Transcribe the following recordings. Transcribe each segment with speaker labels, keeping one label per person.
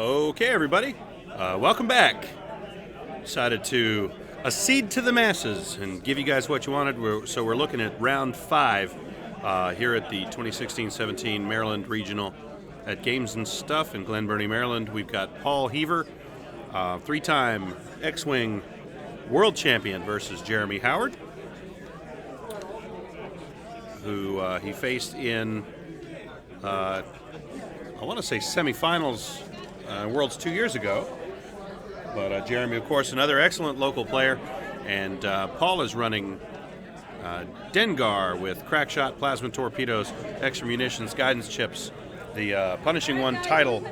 Speaker 1: Okay, everybody, welcome back. Decided to accede to the masses and give you guys what you wanted. So we're looking at round 5 here at the 2016-17 Maryland Regional at Games and Stuff in Glen Burnie, Maryland. We've got Paul Heaver, 3-time X-Wing world champion, versus Jeremy Howard, who he faced in, I want to say, semifinals Worlds 2 years ago. But Jeremy, of course, another excellent local player. And Paul is running Dengar with crack shot, plasma torpedoes, extra munitions, guidance chips, the Punishing One title,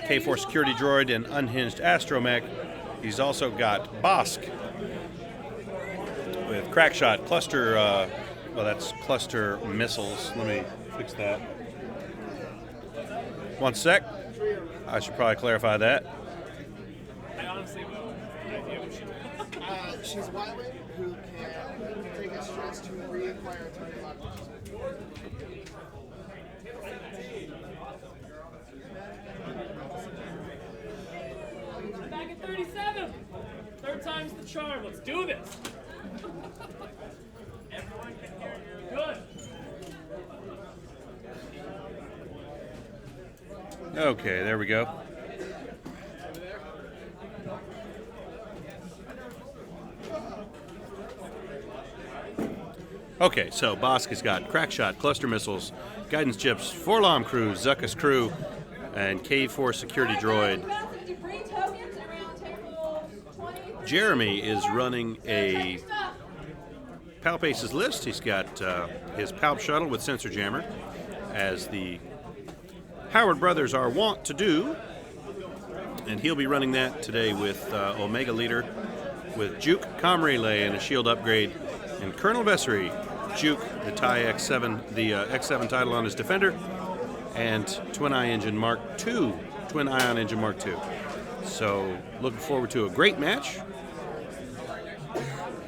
Speaker 1: K4 security droid, and unhinged astromech. He's also got Bosk with crack shot, cluster, well, that's cluster missiles. Let me fix that. One sec. I should probably clarify that.
Speaker 2: I honestly will.
Speaker 3: She's Wyland, who can take a stress to reacquire a target lock.
Speaker 2: I'm back at 37. Third time's the charm. Let's do this. Everyone can hear you. Good.
Speaker 1: Okay, there we go. Okay, so Bosk has got crack shot, cluster missiles, guidance chips, 4-LOM crew, Zuckus crew, and K4 security droid. Jeremy is running a Palpace's list. He's got his Palp shuttle with sensor jammer, as the Howard brothers are wont to do, and he'll be running that today with Omega Leader, with Juke, comm relay, and a shield upgrade, and Colonel Bessery, Juke, the TIE X7, the X7 title on his Defender, and Twin Ion Engine Mark II. So looking forward to a great match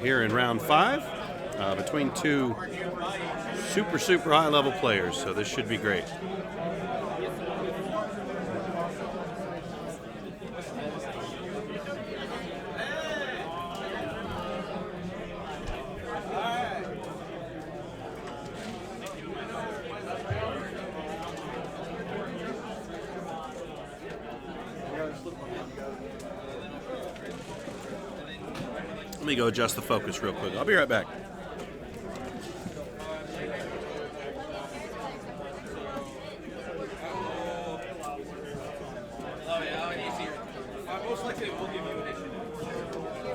Speaker 1: here in round 5 between two super high level players. So this should be great. Let me go adjust the focus real quick. I'll be right back.
Speaker 4: Most likely we'll give you an issue.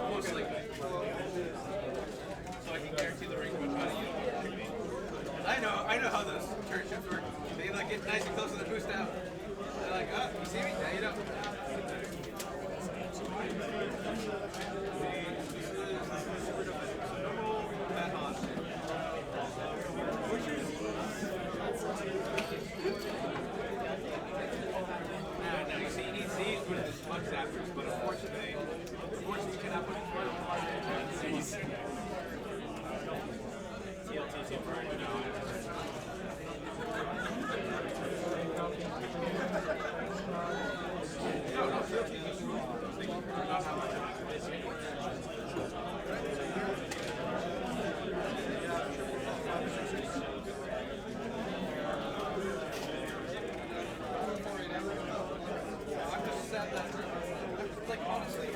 Speaker 4: Most likely. So I can guarantee the ring much out of you. I know how those turret ships work. They like get nice and close to the boost out. They're like, oh, you see me? Now you don't. Now you see, you need these with the smug zappers, but unfortunately you cannot put it through. TLT's right now. Like honestly,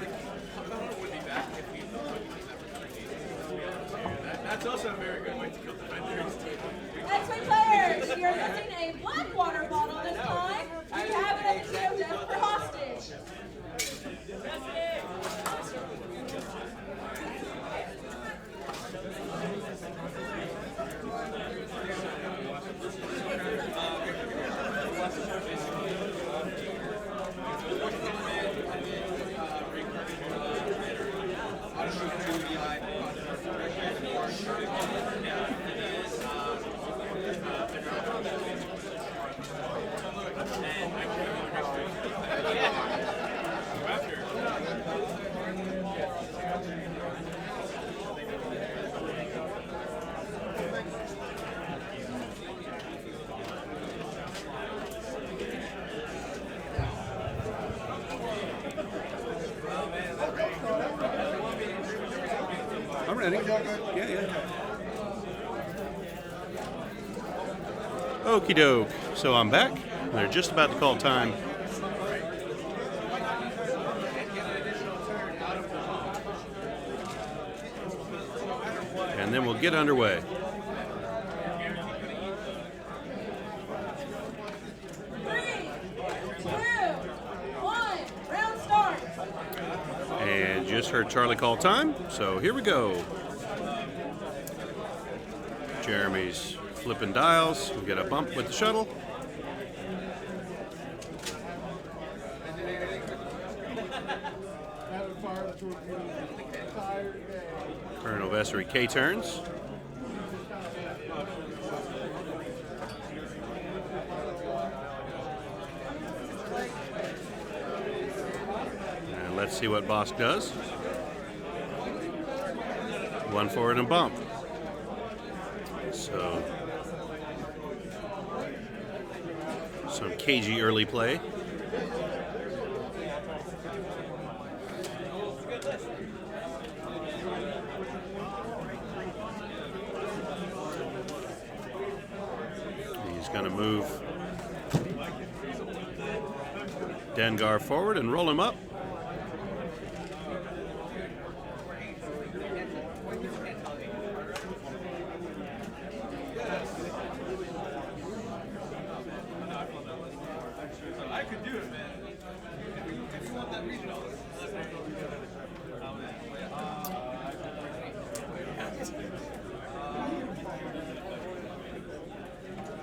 Speaker 4: Conan would be back if we That's also a very good way to kill defenders.
Speaker 5: X-Wing players, you're missing a black water bottle this time. You have it at the TO desk for hostage.
Speaker 1: ready. Yeah. Okie doke. So I'm back. They're just about to call time. And then we'll get underway. And just heard Charlie call time, so here we go. Jeremy's flipping dials. We'll get a bump with the shuttle. Colonel Vessery K turns. And let's see what Bosk does. One forward and bump. So some cagey early play. He's going to move Dengar forward and roll him up.
Speaker 4: I could do it, man. If you want that regional.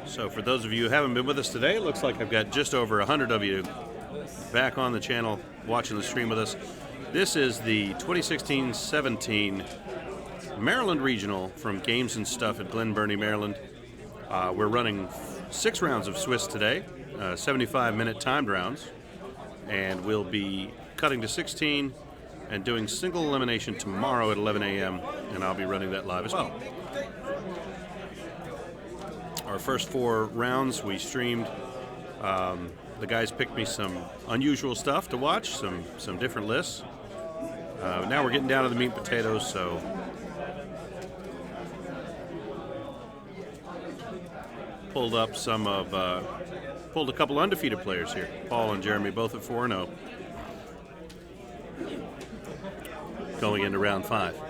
Speaker 1: So for those of you who haven't been with us today, it looks like I've got just over 100 of you back on the channel watching the stream with us. This is the 2016-17 Maryland Regional from Games and Stuff at Glen Burnie, Maryland. We're running 6 rounds of Swiss today, 75-minute timed rounds, and we'll be cutting to 16 and doing single elimination tomorrow at 11 a.m., and I'll be running that live as well. Our first 4 rounds we streamed. The guys picked me some unusual stuff to watch, some different lists. Now we're getting down to the meat and potatoes, so pulled a couple undefeated players here. Paul and Jeremy both at 4-0. Going into round 5.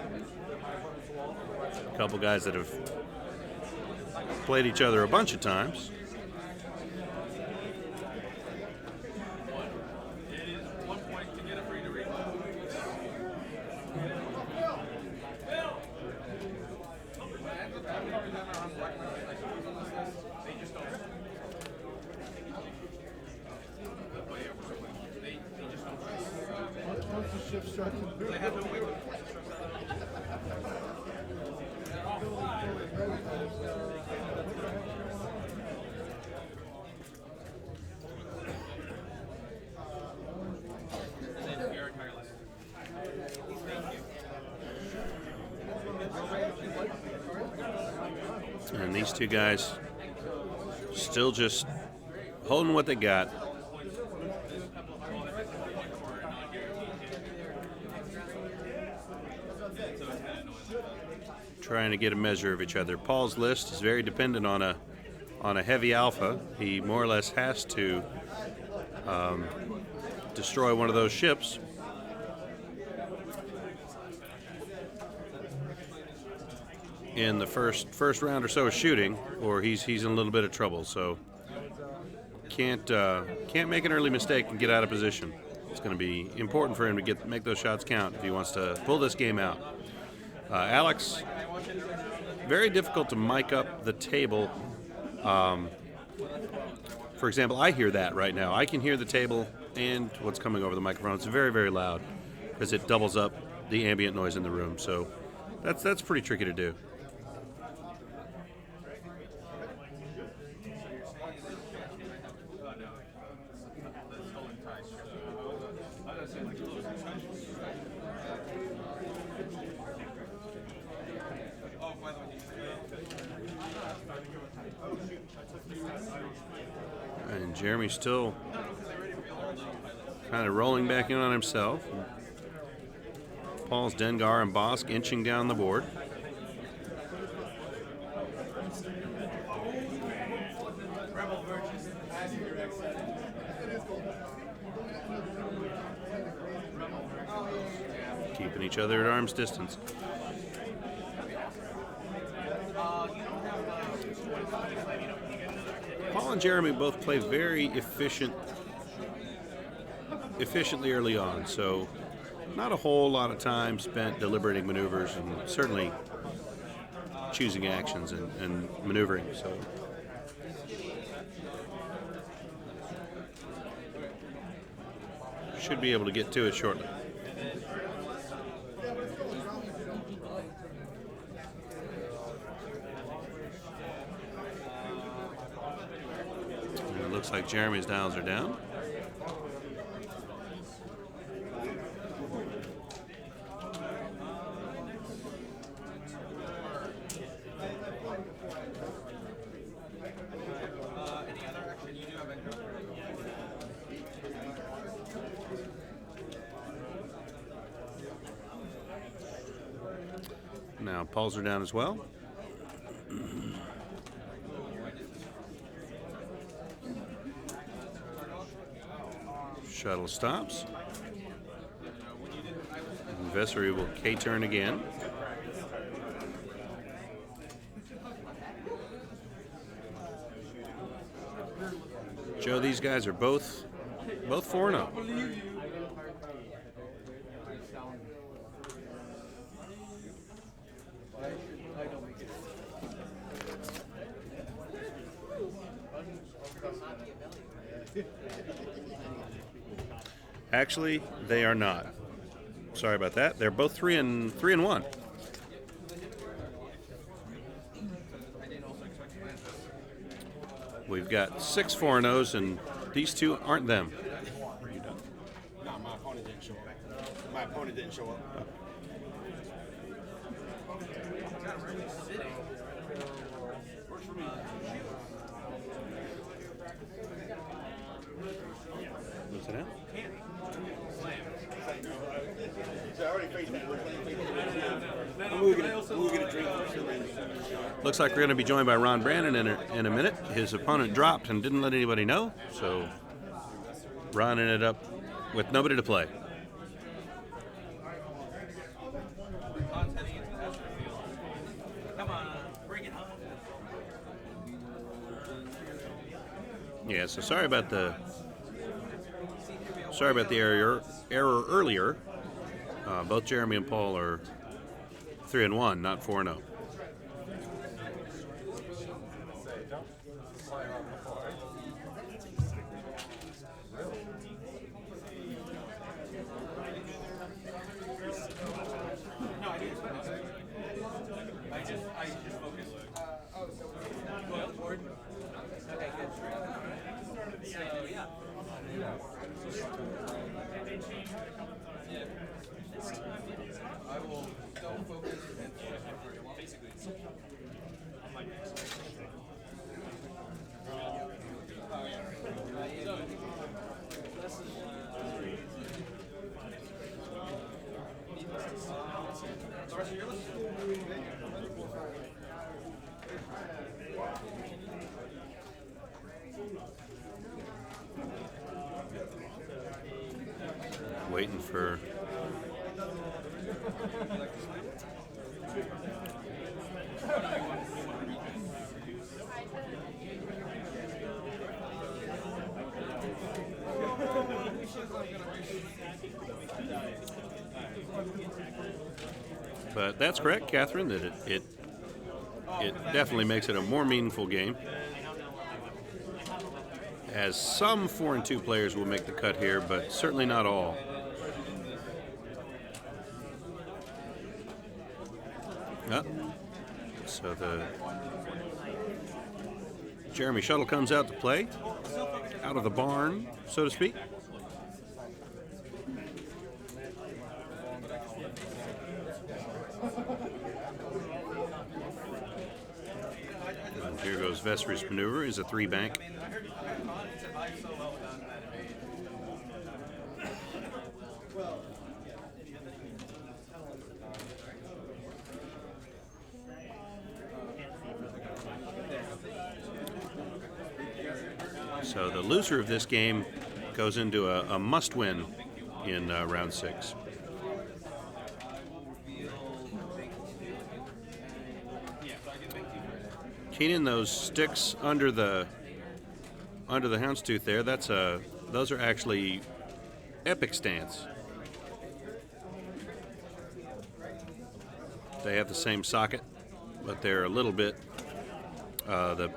Speaker 1: A couple guys that have played each other a bunch of times. And these two guys still just holding what they got. Trying to get a measure of each other. Paul's list is very dependent on a heavy alpha. He more or less has to destroy one of those ships. In the first round or so of shooting, or he's in a little bit of trouble. So can't make an early mistake and get out of position. It's going to be important for him to make those shots count if he wants to pull this game out. Alex, very difficult to mic up the table. For example, I hear that right now. I can hear the table and what's coming over the microphone. It's very, very loud because it doubles up the ambient noise in the room. So that's pretty tricky to do. And Jeremy's still kind of rolling back in on himself. Paul's Dengar and Bosk inching down the board. Keeping each other at arm's distance. Paul and Jeremy both play very efficiently early on, so not a whole lot of time spent deliberating maneuvers and certainly choosing actions and maneuvering. So should be able to get to it shortly. And it looks like Jeremy's dials are down. Now Paul's are down as well. Shuttle stops. And Vessery will K-turn again. Joe, these guys are both 4-0. Actually, they are not. Sorry about that. They're both 3-1. We've got 6 4-0s, and these two aren't them.
Speaker 6: Are you done? No, my opponent didn't show up. My opponent didn't show up.
Speaker 1: What's it out? Looks like we're going to be joined by Ron Brandon in a minute. His opponent dropped and didn't let anybody know, so Ron ended up with nobody to play. Yeah, so sorry about the error earlier. Both Jeremy and Paul are 3-1, not 4-0. Waiting for but that's correct, Catherine, that it definitely makes it a more meaningful game, as some 4-2 players will make the cut here, but certainly not all. So the Jeremy shuttle comes out to play, out of the barn, so to speak. And here goes Vessery's maneuver. Is a 3-bank. So the loser of this game goes into a must-win in round 6. Keenan, those sticks under the houndstooth there, those are actually epic stance. They have the same socket, but they're a little bit, the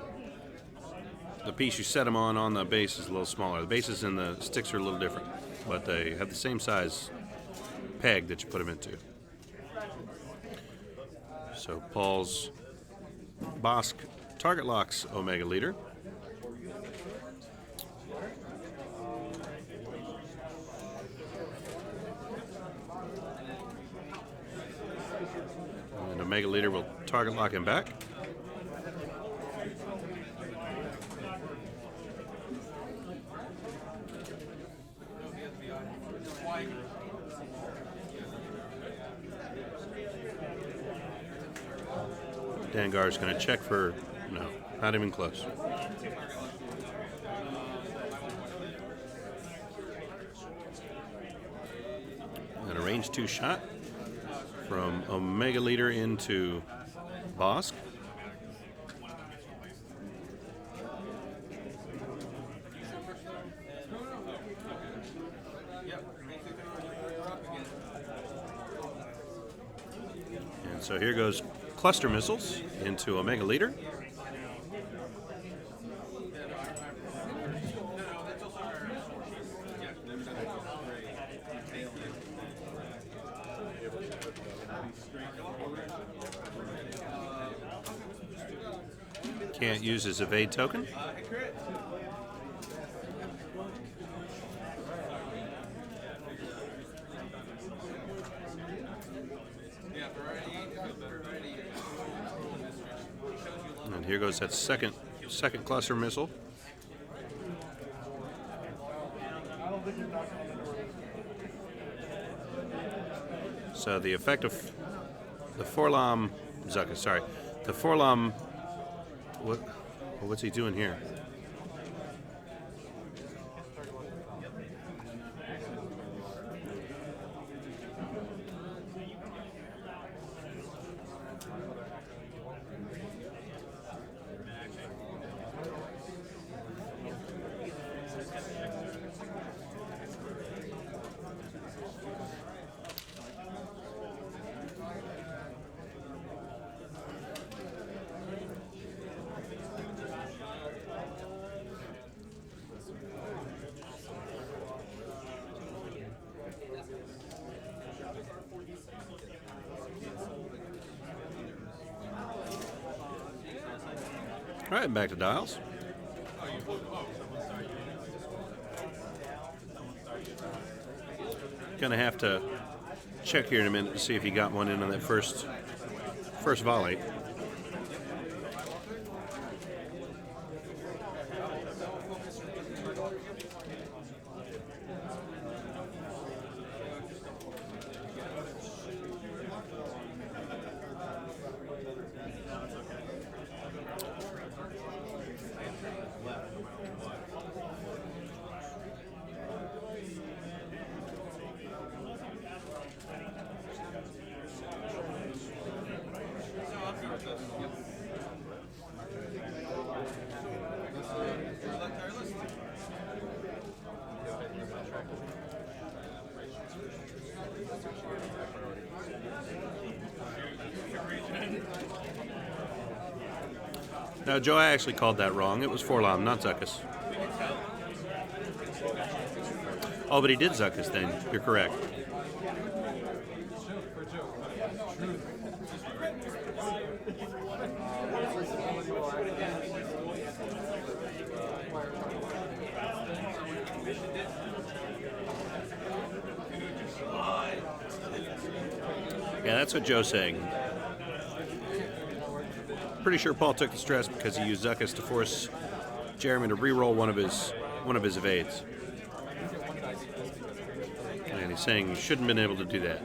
Speaker 1: piece you set them on the base is a little smaller. The bases and the sticks are a little different, but they have the same size peg that you put them into. So Paul's Bosk target locks Omega Leader. And Omega Leader will target lock him back. Dangar's going to check for, no, not even close. And a range 2 shot from Omega Leader into Bosk. And so here goes cluster missiles into Omega Leader. Can't use his evade token. And here goes that second cluster missile. So the effect of the Forlom Zuckuss, sorry, the Forlom. What's he doing here? All right, back to dials. Gonna have to check here in a minute to see if he got one in on that first volley. No, Joe, I actually called that wrong. It was Forlom, not Zuckuss. Oh, but he did Zuckuss then. You're correct. Yeah, that's what Joe's saying. Pretty sure Paul took the stress because he used Zuckuss to force Jeremy to re-roll one of his evades. And he's saying you shouldn't have been able to do that.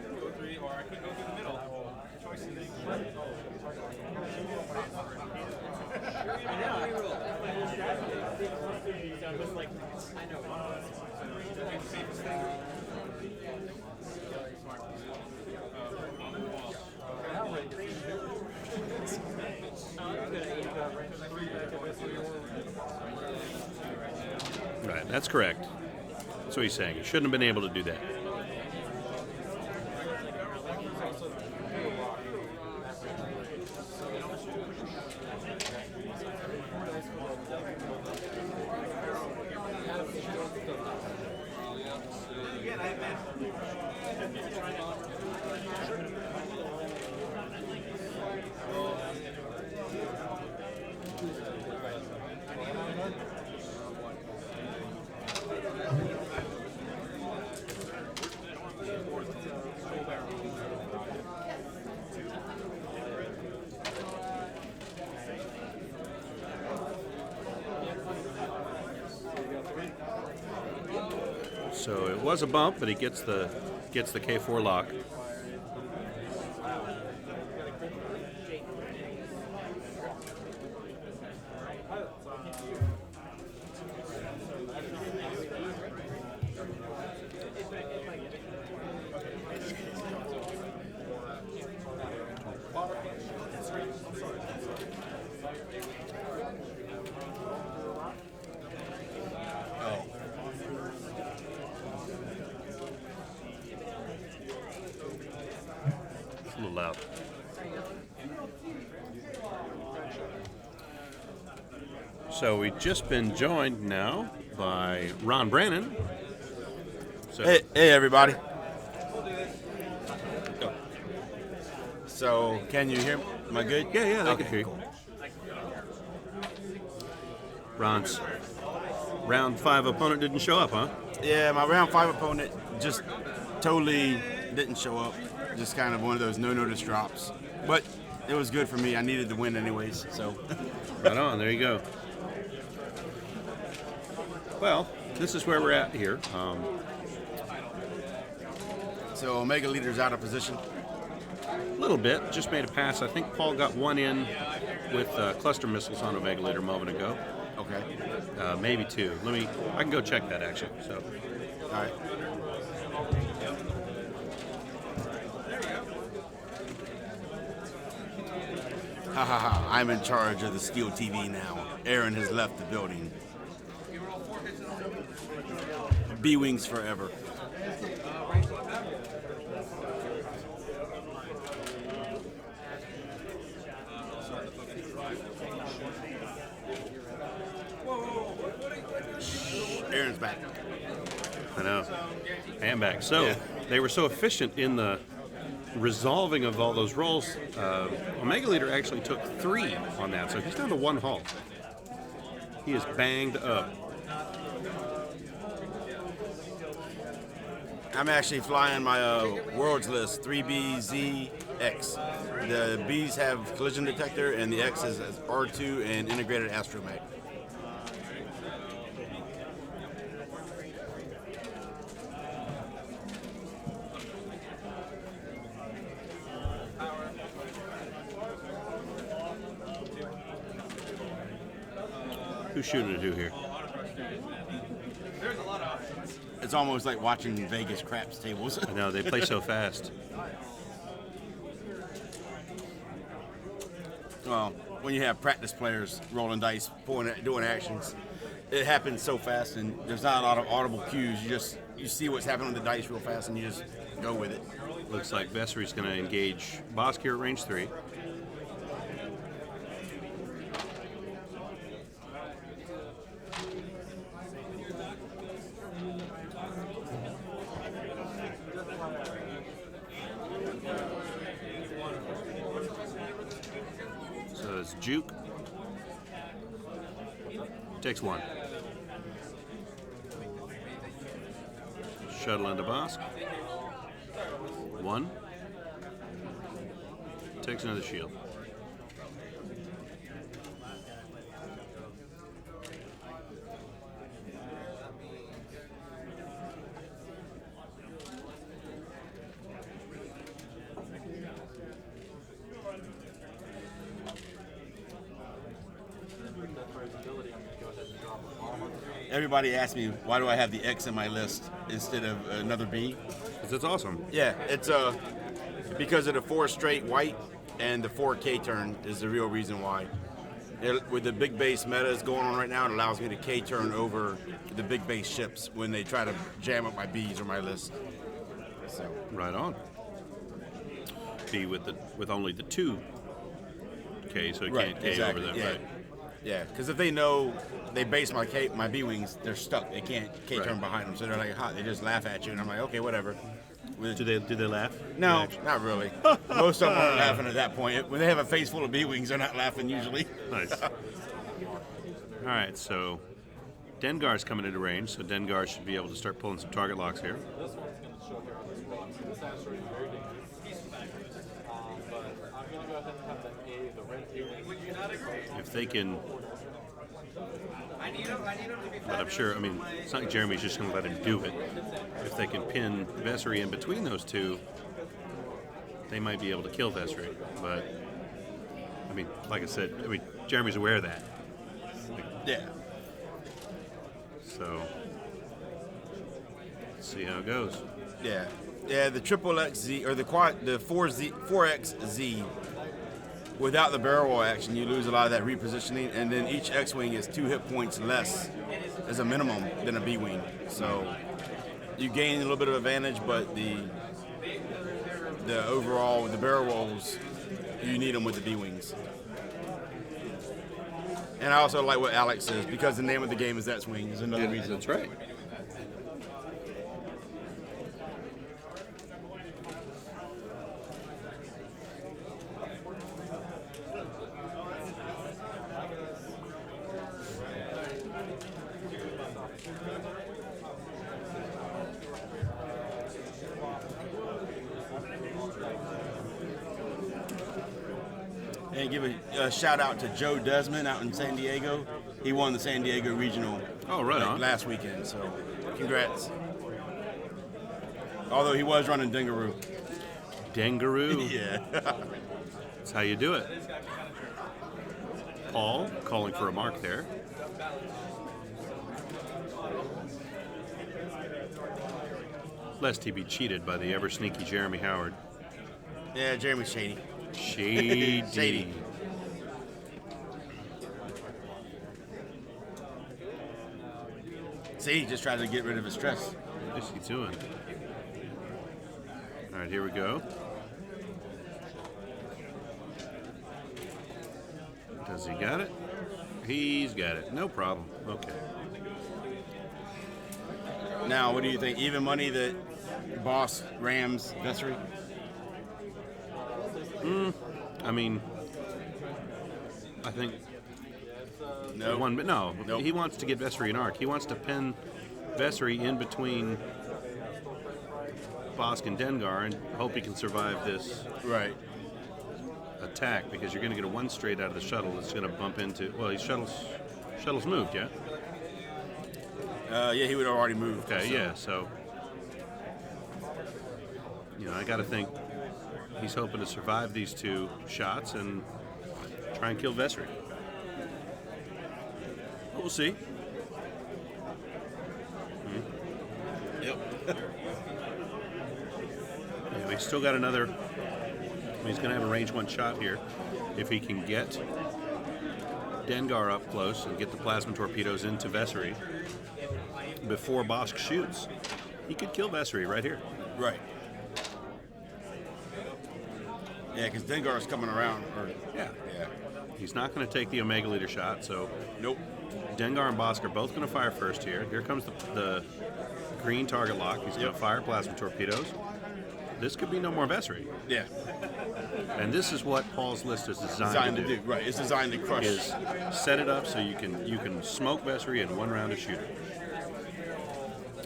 Speaker 1: That's correct. That's what he's saying. He shouldn't have been able to do that. So it was a bump, but he gets the K4 lock. It's a little loud. So we've just been joined now by Ron Brannon. So
Speaker 6: Hey, everybody. So, can you hear me? Am I good?
Speaker 1: yeah, they
Speaker 6: Okay,
Speaker 1: can hear you.
Speaker 6: cool.
Speaker 1: Ron's round 5 opponent didn't show up, huh?
Speaker 6: Yeah, my round 5 opponent just totally didn't show up. Just kind of one of those no-notice drops. But it was good for me. I needed the win anyways, so.
Speaker 1: Right on, there you go. Well, this is where we're at here.
Speaker 6: So Omega Leader's out of position.
Speaker 1: A little bit, just made a pass. I think Paul got one in with cluster missiles on Omega Leader a moment ago.
Speaker 6: Okay.
Speaker 1: Maybe 2. I can go check that actually. So,
Speaker 6: All right. Ha ha ha. I'm in charge of the Steel TV now. Aaron has left the building. B-Wings forever. Aaron's back.
Speaker 1: I know. And back. So,
Speaker 6: Yeah.
Speaker 1: they were so efficient in the resolving of all those rolls. Omega Leader actually took 3 on that, so he's down to 1 hull. He is banged up.
Speaker 6: I'm actually flying my worlds list 3BZX. The B's have collision detector and the X is R2 and integrated astromech.
Speaker 1: Who's shooting at who here?
Speaker 4: There's a lot of options.
Speaker 6: It's almost like watching Vegas craps tables.
Speaker 1: I know, they play so fast.
Speaker 6: Well, when you have practice players rolling dice, doing actions, it happens so fast, and there's not a lot of audible cues. You see what's happening with the dice real fast, and you just go with it.
Speaker 1: Looks like Vessery's going to engage Bosk here at range 3. So it's Juke. Takes 1. Shuttle into Bosk. 1. Takes another shield.
Speaker 6: Everybody asks me, why do I have the X in my list instead of another B?
Speaker 1: That's awesome.
Speaker 6: Yeah, it's because of the 4 straight white and the 4K turn is the real reason why. with the big base metas going on right now, it allows me to K-turn over the big base ships when they try to jam up my Bs or my list. So
Speaker 1: Right on. Be with only the 2 K, so it can't K over them.
Speaker 6: Yeah.
Speaker 1: Right.
Speaker 6: Yeah, because if they know they base my B wings, they're stuck. They can't K-turn
Speaker 1: Right.
Speaker 6: behind them, so they're like hot. They just laugh at you, and I'm like, okay, whatever.
Speaker 1: Do they laugh?
Speaker 6: No, not really. Most of them aren't laughing at that point. When they have a face full of B-wings, they're not laughing usually.
Speaker 1: Nice. All right, so Dengar's coming into range, so Dengar should be able to start pulling some target locks here. If they can, but I'm sure, I mean, it's not like Jeremy's just going to let him do it. If they can pin Vessery in between those two, they might be able to kill Vessery. But, I mean, like I said, Jeremy's aware of that.
Speaker 6: Yeah.
Speaker 1: So, let's see how it goes.
Speaker 6: Yeah. Yeah, the triple XZ, or the 4XZ, without the barrel roll action, you lose a lot of that repositioning, and then each X-Wing is 2 hit points less as a minimum than a B-Wing. So you gain a little bit of advantage, but the overall, the barrel rolls, you need them with the B-Wings. And I also like what Alex says, because the name of the game is X-Wing, is another reason.
Speaker 1: That's right.
Speaker 6: And give a shout out to Joe Desmond out in San Diego. He won the San Diego Regional last weekend, so congrats. Although he was running Dingaroo.
Speaker 1: Dengaroo.
Speaker 6: Yeah.
Speaker 1: That's how you do it. Paul calling for a mark there. Lest he be cheated by the ever sneaky Jeremy Howard.
Speaker 6: Yeah, Jeremy's shady.
Speaker 1: Shady.
Speaker 6: Shady. See, he just tried to get rid of his stress.
Speaker 1: What's he doing? All right, here we go. Does he got it? He's got it. No problem. Okay.
Speaker 6: Now, what do you think? Even money that Boss rams Vessery?
Speaker 1: I mean, I think
Speaker 6: No.
Speaker 1: Nope. He wants to get Vessery and Arc. He wants to pin Vessery in between Bosk and Dengar and hope he can survive this
Speaker 6: Right.
Speaker 1: attack, because you're going to get a 1 straight out of the shuttle that's going to bump into. Well, shuttle's moved, yeah.
Speaker 6: Yeah, he would have already moved.
Speaker 1: Okay,
Speaker 6: so.
Speaker 1: yeah. So, I got to think he's hoping to survive these 2 shots and try and kill Vessery. We'll see.
Speaker 6: Yep.
Speaker 1: Yeah, he's still got another. He's going to have a range 1 shot here. If he can get Dengar up close and get the plasma torpedoes into Vessery before Bosk shoots, he could kill Vessery right here.
Speaker 6: Right. Yeah, because Dengar's coming around.
Speaker 1: Yeah.
Speaker 6: Yeah.
Speaker 1: He's not going to take the Omega Leader shot, so
Speaker 6: Nope.
Speaker 1: Dengar and Bosk are both going to fire first here. Here comes the green target lock. He's going to fire plasma torpedoes. This could be no more Vessery.
Speaker 6: Yeah.
Speaker 1: And this is what Paul's list is designed to do.
Speaker 6: Right. It's designed to crush.
Speaker 1: Is set it up so you can smoke Vessery in 1 round of shooter.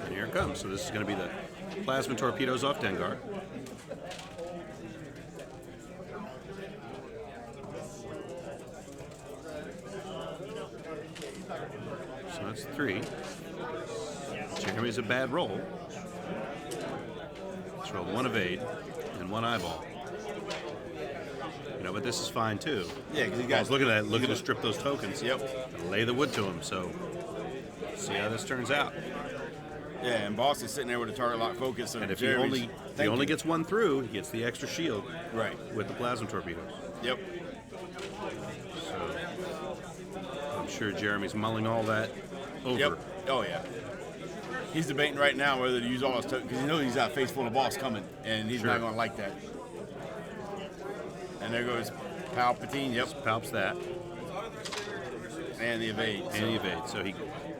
Speaker 1: And here it comes. So this is going to be the plasma torpedoes off Dengar. So that's 3. Jeremy's a bad roll. Let's roll 1 evade and 1 eyeball. But this is fine too.
Speaker 6: Yeah, because you
Speaker 1: Guys,
Speaker 6: guys
Speaker 1: look at that. Looking to strip those tokens.
Speaker 6: Yep.
Speaker 1: And lay the wood to him. So, see how this turns out.
Speaker 6: Yeah, and Boss is sitting there with a target lock focus.
Speaker 1: And if he only gets 1 through, he gets the extra shield.
Speaker 6: Right.
Speaker 1: With the plasma torpedoes.
Speaker 6: Yep.
Speaker 1: So, sure Jeremy's mulling all that over.
Speaker 6: Yep. Oh yeah. He's debating right now whether to use all his tokens because he knows he's got a face full of boss coming, and he's
Speaker 1: Sure.
Speaker 6: not going to like that. And there goes Palpatine. Yep.
Speaker 1: Palps that.
Speaker 6: And the evade.
Speaker 1: And he evades. So he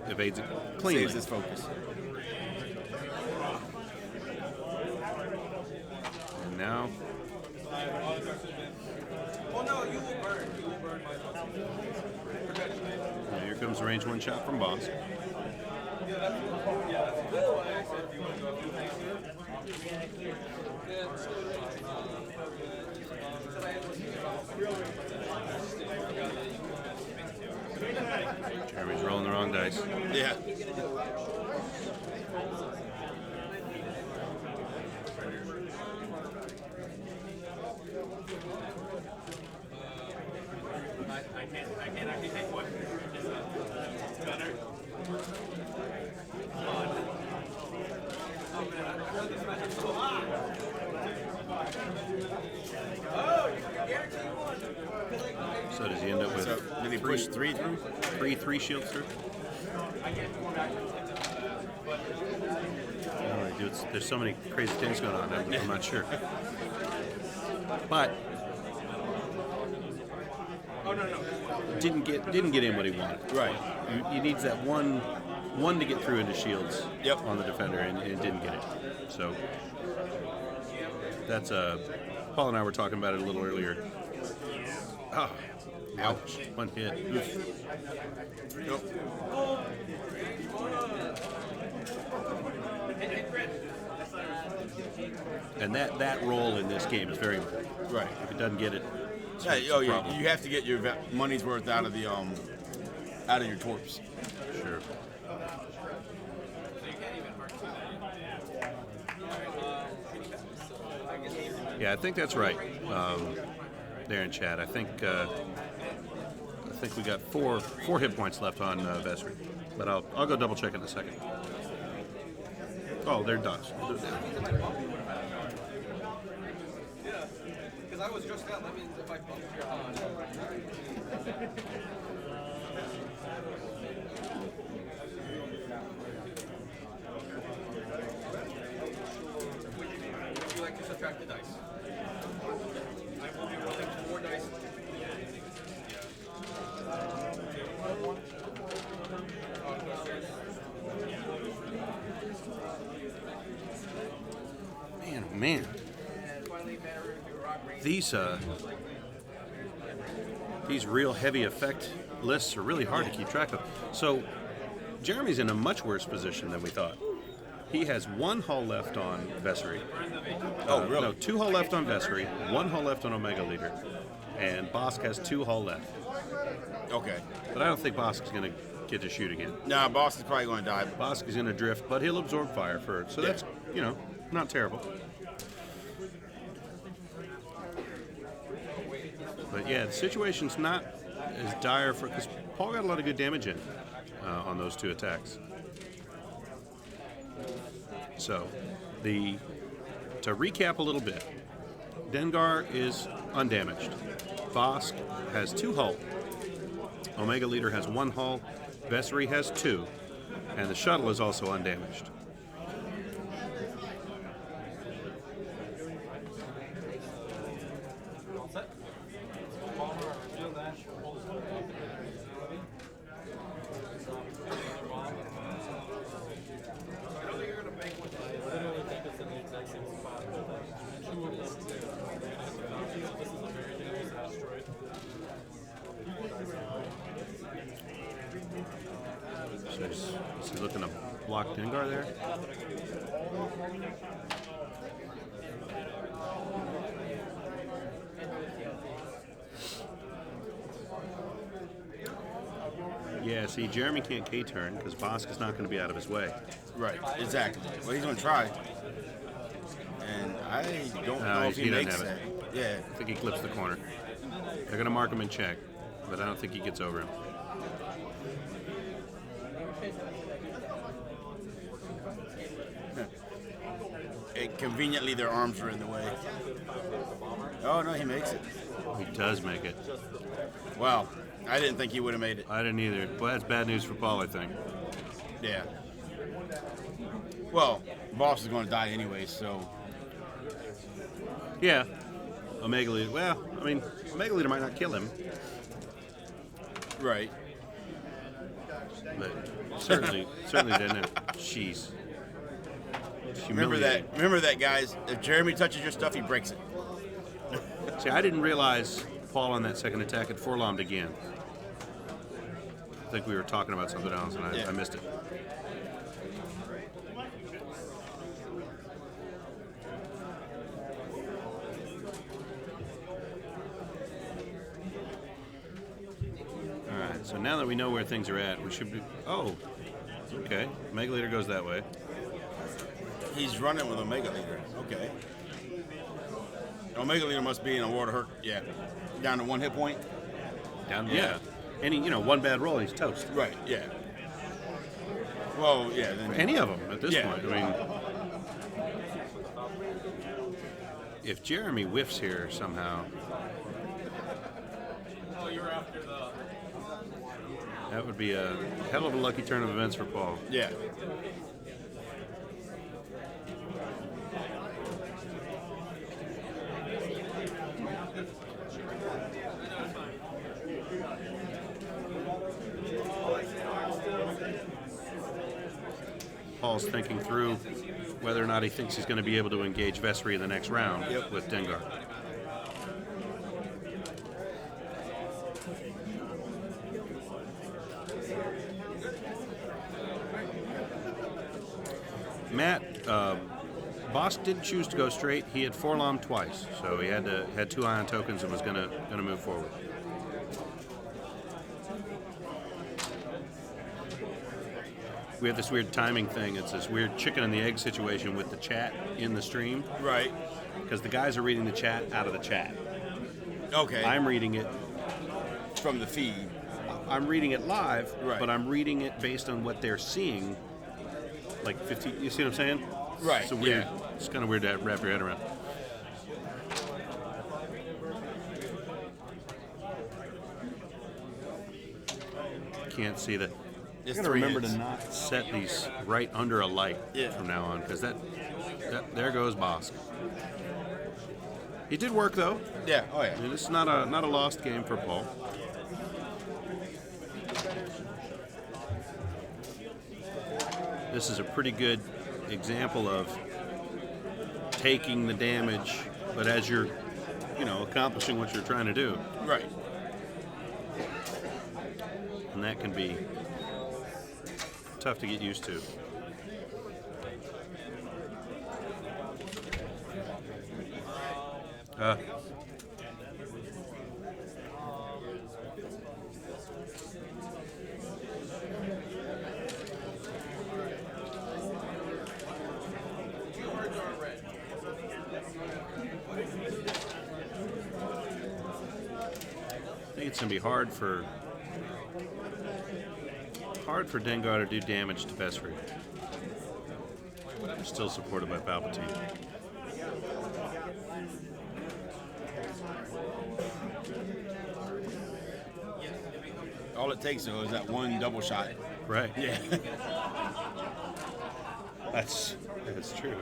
Speaker 1: evades it cleanly.
Speaker 6: Saves his focus.
Speaker 1: And now,
Speaker 4: Oh no, you will burn. You will burn my
Speaker 1: here comes the range one shot from Boss. Jeremy's rolling the wrong dice.
Speaker 6: Yeah.
Speaker 4: I can't actually take one. Gunner. Oh, you're guaranteed one.
Speaker 1: So does he end up with
Speaker 6: So did he push 3 through?
Speaker 1: three shields through?
Speaker 4: I can't do more actions like that.
Speaker 1: I don't know, dude, there's so many crazy things going on. I'm not sure. But
Speaker 4: Oh no.
Speaker 1: didn't get in what he wanted.
Speaker 6: Right.
Speaker 1: He needs that one to get through into shields
Speaker 6: Yep.
Speaker 1: on the defender, and didn't get it. So that's Paul and I were talking about it a little earlier. Oh, ouch! One hit.
Speaker 6: Yep.
Speaker 1: And that roll in this game is very important.
Speaker 6: Right.
Speaker 1: If it doesn't get it,
Speaker 6: Yeah,
Speaker 1: it's
Speaker 6: oh
Speaker 1: a
Speaker 6: yeah.
Speaker 1: problem.
Speaker 6: You have to get your money's worth out of the out of your torps.
Speaker 1: Sure. Yeah, I think that's right. There in chat, I think we got four hit points left on Vesri, but I'll go double check in a second. Oh, they're dots.
Speaker 4: Yeah, because I was just out. That means if I bump your hand. Would you like to subtract the dice? I will be rolling 4 dice.
Speaker 1: Man, oh man. These real heavy effect lists are really hard to keep track of. So Jeremy's in a much worse position than we thought. He has 1 hull left on Vessery.
Speaker 6: Oh, really?
Speaker 1: No, 2 hull left on Vessery, 1 hull left on Omega Leader, and Bosk has 2 hull left.
Speaker 6: Okay.
Speaker 1: But I don't think Bosk is going to get to shoot again.
Speaker 6: Nah, boss is probably going to die.
Speaker 1: Bosk is going to drift, but he'll absorb fire for it. So that's, not terrible. But yeah, the situation's not as dire because Paul got a lot of good damage in on those 2 attacks. So, to recap a little bit, Dengar is undamaged. Bosk has 2 hull. Omega Leader has 1 hull. Vessery has 2. And the shuttle is also undamaged. So is he looking to block Dengar there? Yeah, see, Jeremy can't K-turn because Bosk is not going to be out of his way.
Speaker 6: Right, exactly. Well, he's going to try. And I don't know if he
Speaker 1: doesn't
Speaker 6: makes
Speaker 1: have
Speaker 6: that.
Speaker 1: it.
Speaker 6: Yeah.
Speaker 1: I think he clips the corner. They're going to mark him in check, but I don't think he gets over him.
Speaker 6: Conveniently, their arms are in the way. Oh, no, he makes it.
Speaker 1: He does make it.
Speaker 6: Wow. I didn't think he would have made it.
Speaker 1: I didn't either. Well, that's bad news for Paul, I think.
Speaker 6: Yeah. Well, Boss is going to die anyway, so.
Speaker 1: Yeah. Omega Leader. Well, I mean, Omega Leader might not kill him,
Speaker 6: Right.
Speaker 1: but certainly didn't. Jeez.
Speaker 6: Remember that, guys. If Jeremy touches your stuff, he breaks it.
Speaker 1: See, I didn't realize Paul on that second attack had forlommed again. I think we were talking about something else, and I missed it. All right, so now that we know where things are at, we should be... Oh, okay. Omega Leader goes that way.
Speaker 6: He's running with Omega Leader. Okay. Omega Leader must be in a water hurt. Yeah. Down to 1 hit point.
Speaker 1: Down, yeah. Any, one bad roll, he's toast.
Speaker 6: Right. Yeah. Well, yeah. Then,
Speaker 1: Any of them at this
Speaker 6: Yeah.
Speaker 1: point. I mean, if Jeremy whiffs here somehow, that would be a hell of a lucky turn of events for Paul.
Speaker 6: yeah.
Speaker 1: Paul's thinking through whether or not he thinks he's going to be able to engage Vesri in the next round with Dengar. Matt, Bosk did choose to go straight. He had forlommed twice, so he had 2 ion tokens and was going to move forward. We have this weird timing thing. It's this weird chicken and the egg situation with the chat in the stream.
Speaker 6: Right.
Speaker 1: Because the guys are reading the chat out of the chat.
Speaker 6: Okay.
Speaker 1: I'm reading it.
Speaker 6: From the feed.
Speaker 1: I'm reading it live,
Speaker 6: Right.
Speaker 1: but I'm reading it based on what they're seeing. Like 50, you see what I'm saying?
Speaker 6: Right,
Speaker 1: It's weird.
Speaker 6: yeah.
Speaker 1: It's kind of weird to wrap your head around. Can't see that.
Speaker 6: It's
Speaker 1: I gotta
Speaker 6: 3
Speaker 1: remember
Speaker 6: hits.
Speaker 1: to not set these right under a light
Speaker 6: Yeah.
Speaker 1: from now on, because that there goes Bosk. It did work though.
Speaker 6: Yeah. Oh, yeah.
Speaker 1: I mean, this is not a lost game for Paul. This is a pretty good example of taking the damage, but as you're, accomplishing what you're trying to do,
Speaker 6: Right.
Speaker 1: and that can be tough to get used to. I think it's going to be hard for Dengar to do damage to Vesri. They're still supported by Palpatine.
Speaker 6: All it takes, though, is that one double shot.
Speaker 1: Right.
Speaker 6: Yeah.
Speaker 1: That's true.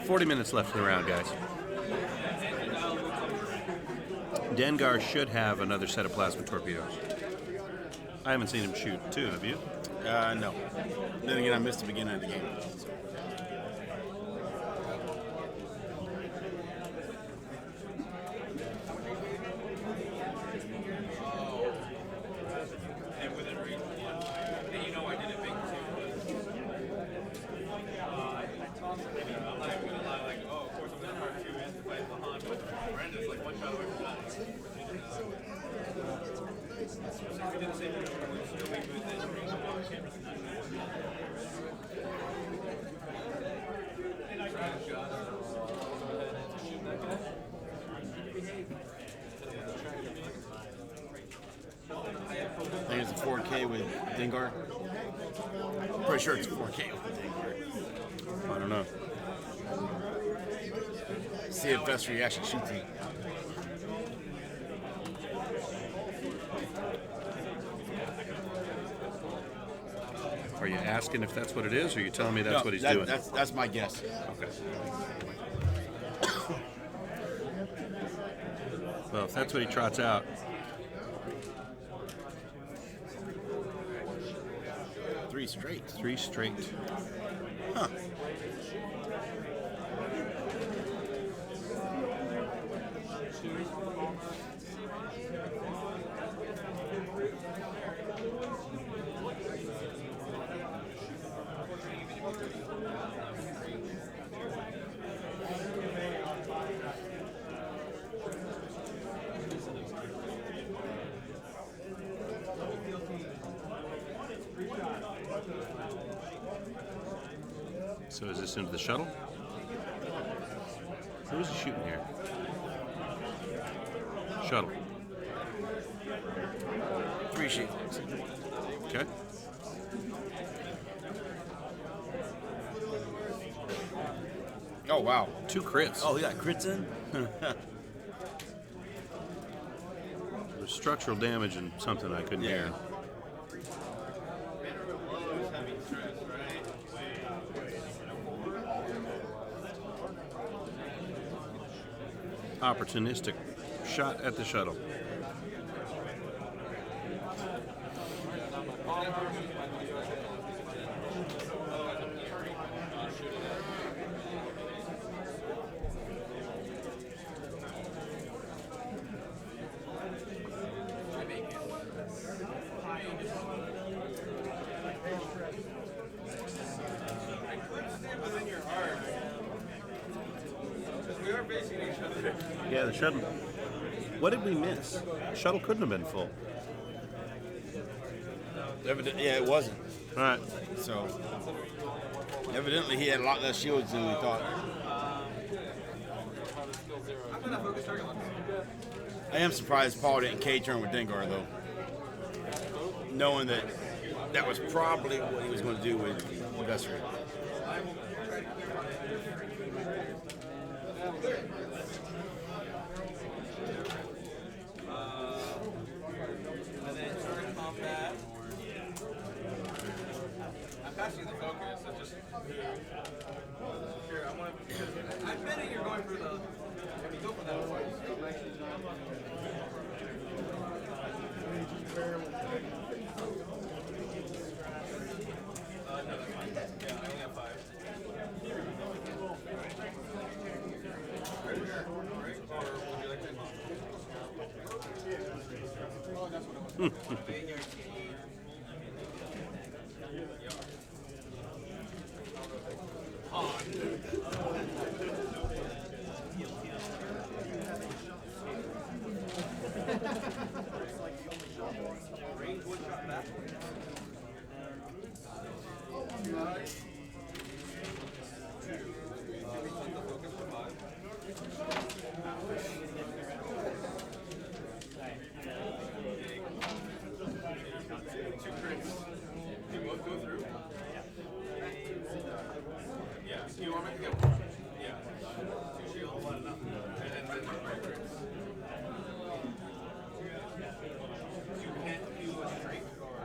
Speaker 1: 40 minutes left in the round, guys. Dengar should have another set of plasma torpedoes. I haven't seen him shoot two, have you?
Speaker 6: No. Then again, I missed the beginning of the game. I think it's a 4K with Dengar. Pretty sure it's 4K with Dengar.
Speaker 1: I don't know.
Speaker 6: See if Vestry actually shoots it.
Speaker 1: Are you asking if that's what it is, or are you telling me that's
Speaker 6: No,
Speaker 1: what he's
Speaker 6: that-
Speaker 1: doing?
Speaker 6: That's my guess.
Speaker 1: Okay. Well, if that's what he trots out,
Speaker 6: Three straight.
Speaker 1: 3 straight.
Speaker 6: Huh.
Speaker 1: So is this into the shuttle? Who is he shooting here? Shuttle.
Speaker 6: 3 sheet.
Speaker 1: Okay.
Speaker 6: Oh, wow.
Speaker 1: 2 crits.
Speaker 6: Oh, he got crits in?
Speaker 1: There's structural damage and something I couldn't hear. Opportunistic shot at the shuttle.
Speaker 4: We are facing each other.
Speaker 1: Yeah, the shuttle. What did we miss? The shuttle couldn't have been full.
Speaker 6: Yeah, it wasn't.
Speaker 1: All right.
Speaker 6: So, evidently he had a lot less shields than we thought.
Speaker 4: I'm gonna focus target lock.
Speaker 6: I am surprised Paul didn't K-turn with Dengar, though. Knowing that that was probably what he was going to do with Vestry.
Speaker 4: And then turn combat. I'm passing the focus. I just here. I want to. I'm betting you're going for the. If you go for that one. No, that's fine. Yeah, I only have 5. Right? Or would you like to? Oh, that's what it was. Range wood shot back. Focus for 5. Two crits. Do both go through? Yeah. You want me to get one? Yeah. 2 shields. And then 3 crits. You can't do a straight or.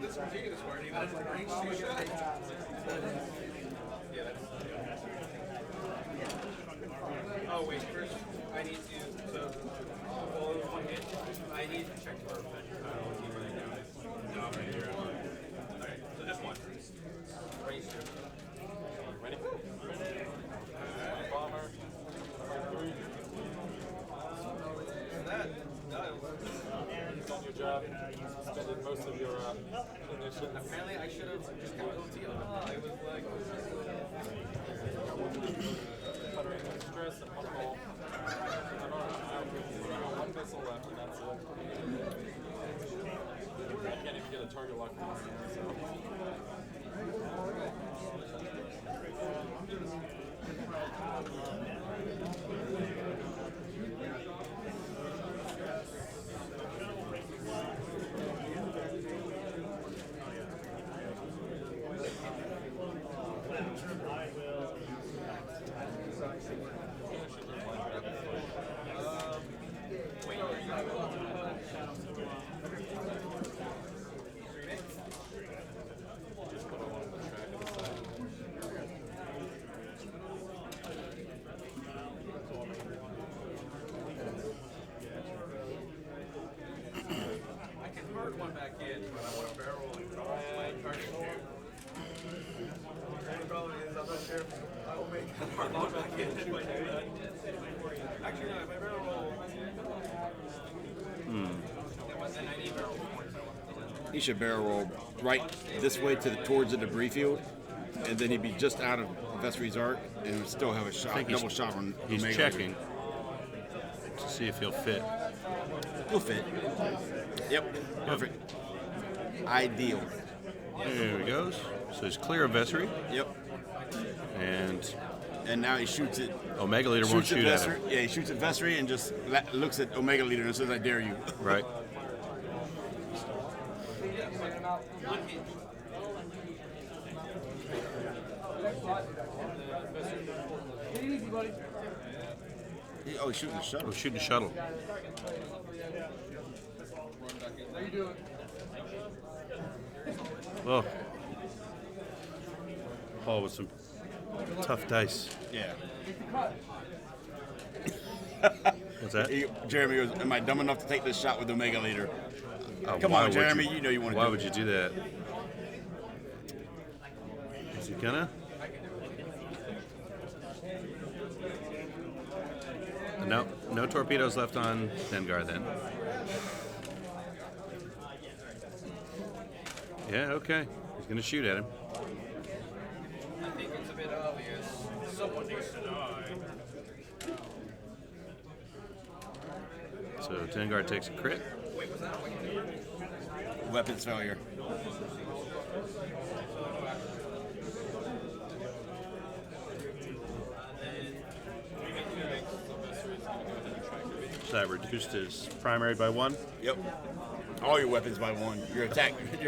Speaker 4: Let's continue this part. Even if range 2 shot. Yeah, that's. Oh wait, first I need to. So, well, it was 1 hit. I need to check for. No, I'm right here. Alright, so just 1. Range 2. Ready? Bomber. That.
Speaker 7: You've done your job. You suspended most of your clinicians.
Speaker 4: Apparently, I should have just kept going to you. I was like.
Speaker 7: Puttering with stress and one ball. I have one missile left, and that's it. I can't even get a a target lock in your hand, so.
Speaker 4: I can hard one back in, but I want to barrel and draw my target shoot. The problem is, I'm not sure if I will make a hard one back in if I do that. Actually, no, if I barrel roll, then I need barrel points.
Speaker 6: He should barrel roll right this way towards the debris field, and then he'd be just out of Vestry's arc, and would still have a shot, double shot on.
Speaker 1: He's
Speaker 6: Omega.
Speaker 1: checking to see if he'll fit.
Speaker 6: He'll fit. Yep, perfect. Ideal.
Speaker 1: There he goes. So he's clear of Vessery,
Speaker 6: Yep.
Speaker 1: and
Speaker 6: now he shoots it.
Speaker 1: Omega Leader won't shoot at him.
Speaker 6: Yeah, he shoots at Vestry and just looks at Omega Leader and says, "I dare you."
Speaker 1: Right.
Speaker 6: He's shooting the shuttle.
Speaker 1: Oh, shooting the shuttle. Oh. Paul with some tough dice.
Speaker 6: Yeah.
Speaker 1: What's that?
Speaker 6: Jeremy goes, "Am I dumb enough to take this shot with Omega Leader?" Come
Speaker 1: Why
Speaker 6: on,
Speaker 1: would
Speaker 6: Jeremy. You know you want to
Speaker 1: Why
Speaker 6: do
Speaker 1: would you do that? Is he gonna? No torpedoes left on Dengar then. Yeah, okay. He's gonna shoot at him.
Speaker 4: I think it's a bit obvious. Someone needs to die.
Speaker 1: So Dengar takes a crit.
Speaker 6: Weapons failure.
Speaker 1: So that reduced his primary by 1.
Speaker 6: Yep. All your weapons by 1. Your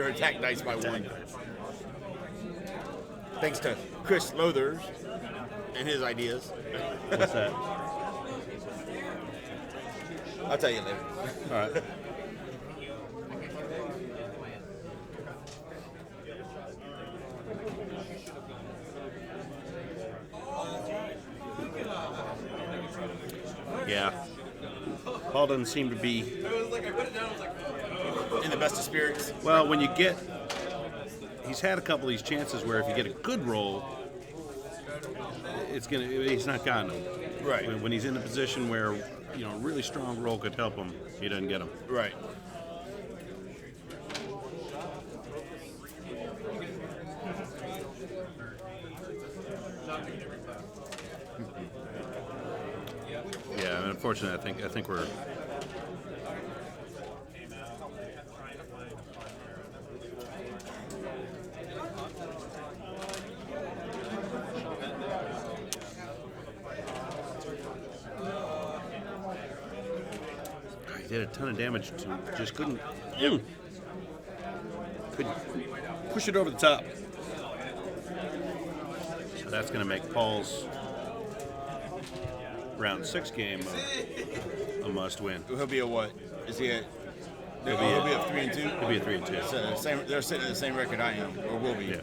Speaker 6: attack dice by 1. Thanks to Chris Lothers and his ideas.
Speaker 1: What's that?
Speaker 6: I'll tell you later.
Speaker 1: All right. Yeah. Paul doesn't seem to be.
Speaker 6: In the best of spirits.
Speaker 1: Well, when you get. He's had a couple of these chances where if you get a good roll, he's not gotten them.
Speaker 6: Right.
Speaker 1: When he's in a position where, a really strong roll could help him, he doesn't get them.
Speaker 6: Right.
Speaker 1: Yeah, and unfortunately, I think we're. He did a ton of damage to just couldn't. Couldn't push it over the top. So that's going to make Paul's round 6 game a must win.
Speaker 6: He'll be a what? Is he a? He'll be a 3-2.
Speaker 1: He'll be a 3-2.
Speaker 6: So they're sitting at the same record I am, or will be.
Speaker 1: Yeah.